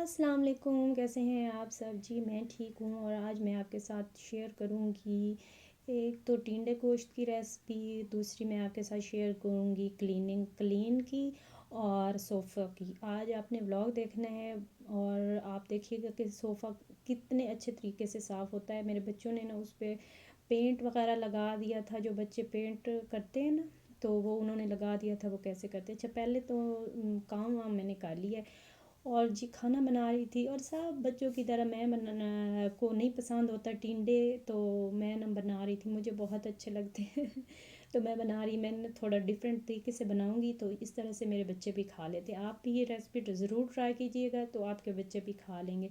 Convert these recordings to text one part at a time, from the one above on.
अस्सलाम वालेकुम, कैसे हैं आप सब? जी मैं ठीक हूँ और आज मैं आपके साथ शेयर करूँगी एक तो टिंडे गोश्त की रेसिपी। दूसरी मैं आपके साथ शेयर करूँगी क्लीन की और सोफ़ा की। आज आपने व्लॉग देखना है और आप देखिएगा कि सोफ़ा कितने अच्छे तरीके से साफ़ होता है। मेरे बच्चों ने ना उस पर पेंट वगैरह लगा दिया था, जो बच्चे पेंट करते हैं ना, तो वो उन्होंने लगा दिया था। वो कैसे करते हैं? अच्छा, पहले तो काम वाम मैंने कर लिया है और जी खाना बना रही थी। और सब बच्चों की तरह मैं बनाना को नहीं पसंद होता टिंडे, तो मैं ना बना रही थी, मुझे बहुत अच्छे लगते हैं। तो मैं बना रही, मैंने थोड़ा डिफरेंट तरीके से बनाऊंगी तो इस तरह से मेरे बच्चे भी खा लेते हैं। आप भी ये रेसिपी ज़रूर ट्राई कीजिएगा तो आपके बच्चे भी खा लेंगे।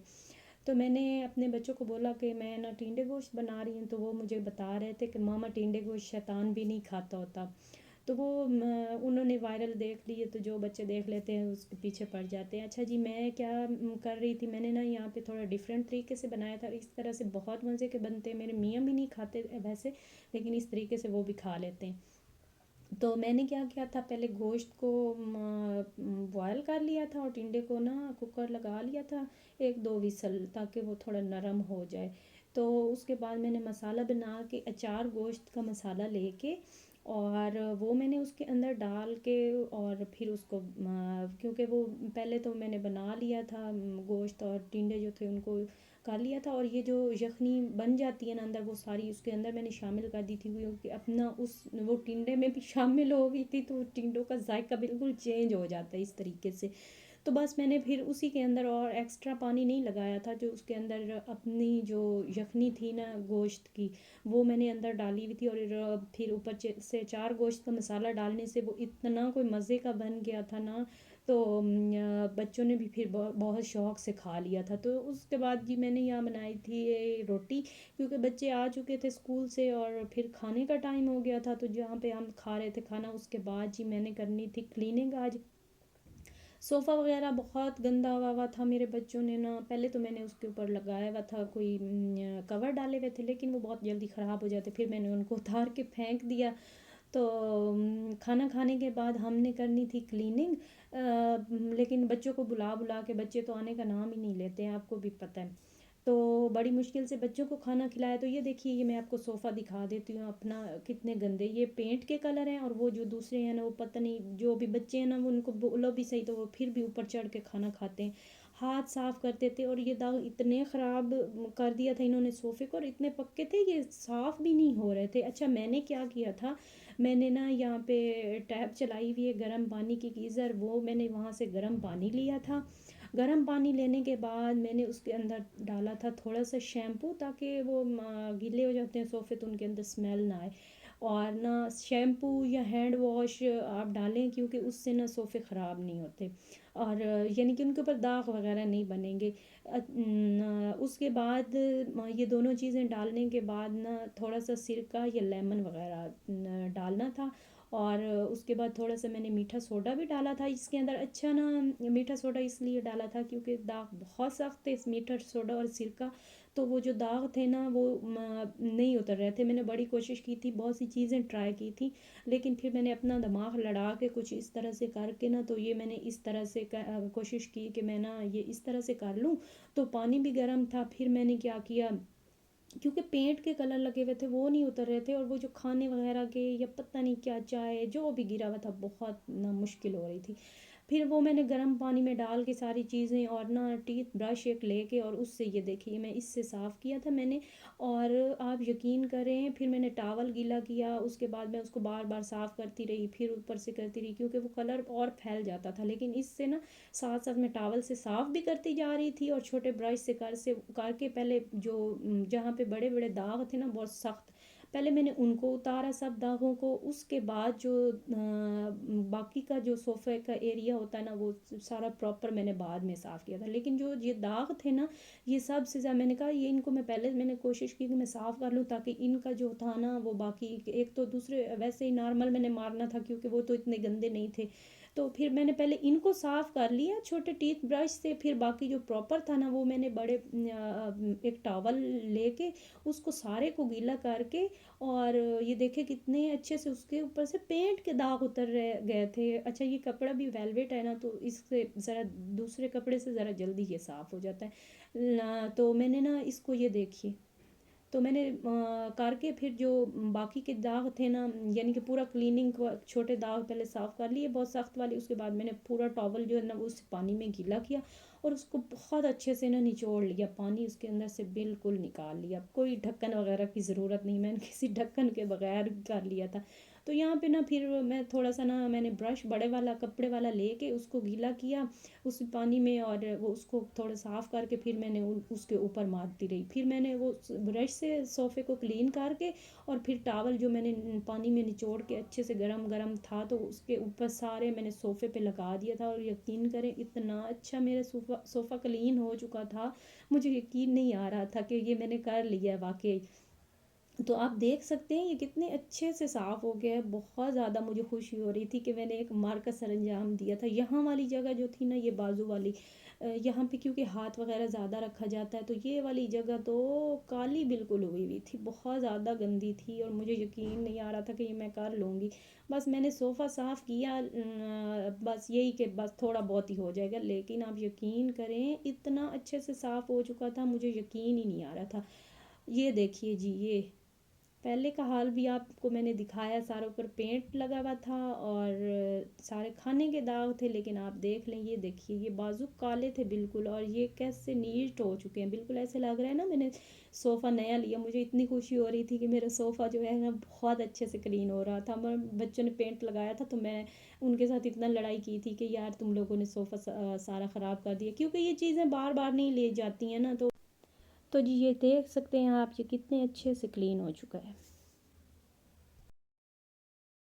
तो मैंने अपने बच्चों को बोला कि मैं ना टिंडे गोश्त बना रही हूँ, तो वो मुझे बता रहे थे कि मामा टिंडे गोश्त शैतान भी नहीं खाता होता। तो वो उन्होंने वायरल देख लिए, तो जो बच्चे देख लेते हैं उसके पीछे पड़ जाते हैं। अच्छा जी, मैं क्या कर रही थी, मैंने ना यहाँ पे थोड़ा डिफरेंट तरीके से बनाया था। इस तरह से बहुत मज़े के बनते हैं, मेरे मियाँ भी नहीं खाते वैसे, लेकिन इस तरीके से वो भी खा लेते हैं। तो मैंने क्या किया था, पहले गोश्त को बॉयल कर लिया था और टिंडे को ना कुकर लगा लिया था, एक दो विसल, ताकि वो थोड़ा नरम हो जाए। तो उसके बाद मैंने मसाला बना के, अचार गोश्त का मसाला लेके, और वो मैंने उसके अंदर डाल के, और फिर उसको क्योंकि वो पहले तो मैंने बना लिया था, गोश्त और टिंडे जो थे उनको कर लिया था, और ये जो यखनी बन जाती है ना अंदर, वो सारी उसके अंदर मैंने शामिल कर दी थी, क्योंकि अपना उस वो टिंडे में भी शामिल हो गई थी, तो टिंडों का जायका बिल्कुल चेंज हो जाता है इस तरीके से। तो बस मैंने फिर उसी के अंदर और एक्स्ट्रा पानी नहीं लगाया था, जो उसके अंदर अपनी जो यखनी थी ना गोश्त की, वो मैंने अंदर डाली हुई थी। और फिर ऊपर से चार गोश्त का मसाला डालने से वो इतना कोई मज़े का बन गया था ना। तो बच्चों ने भी फिर बहुत शौक़ से खा लिया था। तो उसके बाद जी मैंने यहाँ बनाई थी ये रोटी, क्योंकि बच्चे आ चुके थे स्कूल से और फिर खाने का टाइम हो गया था, तो जहाँ पे हम खा रहे थे खाना, उसके बाद जी मैंने करनी थी क्लीनिंग आज। सोफ़ा वगैरह बहुत गंदा हुआ हुआ था, मेरे बच्चों ने ना, पहले तो मैंने उसके ऊपर लगाया हुआ था कोई कवर डाले हुए थे, लेकिन वो बहुत जल्दी ख़राब हो जाते, फिर मैंने उनको उतार के फेंक दिया। तो खाना खाने के बाद हमने करनी थी क्लीनिंग, लेकिन बच्चों को बुला बुला के, बच्चे तो आने का नाम ही नहीं लेते हैं, आपको भी पता है। तो बड़ी मुश्किल से बच्चों को खाना खिलाया। तो ये देखिए, ये मैं आपको सोफ़ा दिखा देती हूँ अपना, कितने गंदे ये पेंट के कलर हैं, और वो जो दूसरे हैं ना, वो पता नहीं, जो भी बच्चे हैं ना, वो उनको बोलो भी सही तो वो फिर भी ऊपर चढ़ के खाना खाते हैं। हाथ साफ़ करते थे और ये दाग इतने ख़राब कर दिया था इन्होंने सोफ़े को, और इतने पक्के थे, ये साफ़ भी नहीं हो रहे थे। अच्छा, मैंने क्या किया था, मैंने ना यहाँ पे टैप चलाई हुई है गर्म पानी की, गीज़र, वो मैंने वहाँ से गर्म पानी लिया था। गर्म पानी लेने के बाद मैंने उसके अंदर डाला था थोड़ा सा शैम्पू, ताकि वो गीले हो जाते हैं सोफ़े तो उनके अंदर स्मेल ना आए। और ना शैम्पू या हैंड वॉश आप डालें, क्योंकि उससे ना सोफ़े ख़राब नहीं होते, और यानी कि उनके ऊपर दाग वगैरह नहीं बनेंगे। उसके बाद ये दोनों चीज़ें डालने के बाद ना थोड़ा सा सिरका या लेमन वगैरह डालना था। और उसके बाद थोड़ा सा मैंने मीठा सोडा भी डाला था इसके अंदर। अच्छा ना, मीठा सोडा इसलिए डाला था क्योंकि दाग बहुत सख्त थे, इस मीठा सोडा और सिरका, तो वो जो दाग थे ना वो नहीं उतर रहे थे। मैंने बड़ी कोशिश की थी, बहुत सी चीज़ें ट्राई की थी, लेकिन फिर मैंने अपना दिमाग लड़ा के कुछ इस तरह से करके ना, तो ये मैंने इस तरह से कोशिश की कि मैं ना ये इस तरह से कर लूँ। तो पानी भी गर्म था, फिर मैंने क्या किया, क्योंकि पेंट के कलर लगे हुए थे वो नहीं उतर रहे थे, और वो जो खाने वगैरह के या पता नहीं क्या चाय जो भी गिरा हुआ था, बहुत ना मुश्किल हो रही थी। फिर वो मैंने गर्म पानी में डाल के सारी चीज़ें, और ना टीथ ब्रश एक लेके, और उससे ये देखिए मैं इससे साफ़ किया था मैंने। और आप यकीन करें, फिर मैंने टावल गीला किया, उसके बाद मैं उसको बार बार साफ़ करती रही, फिर ऊपर से करती रही, क्योंकि वो कलर और फैल जाता था। लेकिन इससे ना साथ साथ मैं टावल से साफ़ भी करती जा रही थी, और छोटे ब्रश से करके, पहले जो जहाँ पे बड़े बड़े दाग थे ना बहुत सख्त, पहले मैंने उनको उतारा सब दागों को। उसके बाद जो बाकी का जो सोफ़े का एरिया होता है ना, वो सारा प्रॉपर मैंने बाद में साफ़ किया था। लेकिन जो ये दाग थे ना, ये सबसे ज़्यादा मैंने कहा ये इनको मैं पहले मैंने कोशिश की कि मैं साफ़ कर लूँ, ताकि इनका जो था ना वो बाकी, एक तो दूसरे वैसे ही नॉर्मल मैंने मारना था, क्योंकि वो तो इतने गंदे नहीं थे, तो फिर मैंने पहले इनको साफ़ कर लिया छोटे टीथ ब्रश से, फिर बाकी जो प्रॉपर था ना वो मैंने बड़े एक टॉवल लेके उसको सारे को गीला करके, और ये देखे कितने अच्छे से उसके ऊपर से पेंट के दाग उतर रहे गए थे। अच्छा ये कपड़ा भी वेलवेट है ना, तो इससे ज़रा दूसरे कपड़े से ज़रा जल्दी ये साफ़ हो जाता है। तो मैंने ना इसको ये देखिए, तो मैंने करके फिर जो बाकी के दाग थे ना, यानी कि पूरा क्लीनिंग छोटे दाग पहले साफ़ कर लिए बहुत सख्त वाले, उसके बाद मैंने पूरा टॉवल जो है ना उस पानी में गीला किया और उसको बहुत अच्छे से ना निचोड़ लिया, पानी उसके अंदर से बिल्कुल निकाल लिया। कोई ढक्कन वगैरह की ज़रूरत नहीं, मैंने किसी ढक्कन के बगैर कर लिया था। तो यहाँ पे ना फिर मैं थोड़ा सा ना मैंने ब्रश बड़े वाला कपड़े वाला लेके उसको गीला किया उस पानी में, और वो उसको थोड़ा साफ़ करके फिर मैंने उसके ऊपर मारती रही। फिर मैंने वो ब्रश से सोफ़े को क्लीन करके और फिर टॉवल जो मैंने पानी में निचोड़ के अच्छे से गरम गरम था तो उसके ऊपर सारे मैंने सोफ़े पे लगा दिया था, और यकीन करें इतना अच्छा मेरा सोफ़ा क्लीन हो चुका था, मुझे यकीन नहीं आ रहा था कि ये मैंने कर लिया है वाकई। तो आप देख सकते हैं ये कितने अच्छे से साफ़ हो गया है। बहुत ज़्यादा मुझे खुशी हो रही थी कि मैंने एक मार्का सरंजाम दिया था। यहाँ वाली जगह जो थी ना, ये बाजू वाली, यहाँ पे क्योंकि हाथ वगैरह ज़्यादा रखा जाता है, तो ये वाली जगह तो काली बिल्कुल हुई हुई थी, बहुत ज़्यादा गंदी थी, और मुझे यकीन नहीं आ रहा था कि ये मैं कर लूँगी। बस मैंने सोफ़ा साफ़ किया, बस यही कि बस थोड़ा बहुत ही हो जाएगा, लेकिन आप यकीन करें इतना अच्छे से साफ़ हो चुका था, मुझे यकीन ही नहीं आ रहा था। ये देखिए जी, ये पहले का हाल भी आपको मैंने दिखाया, सारों पर पेंट लगा हुआ था और सारे खाने के दाग थे, लेकिन आप देख लें, ये देखिए ये बाजू काले थे बिल्कुल, और ये कैसे नीट हो चुके हैं, बिल्कुल ऐसे लग रहा है ना मैंने सोफ़ा नया लिया। मुझे इतनी खुशी हो रही थी कि मेरा सोफ़ा जो है ना बहुत अच्छे से क्लीन हो रहा था। मगर बच्चों ने पेंट लगाया था तो मैं उनके साथ इतना लड़ाई की थी कि यार तुम लोगों ने सोफ़ा सारा ख़राब कर दिया, क्योंकि ये चीज़ें बार बार नहीं ले जाती हैं ना। तो जी ये देख सकते हैं आप, ये कितने अच्छे से क्लीन हो चुका है।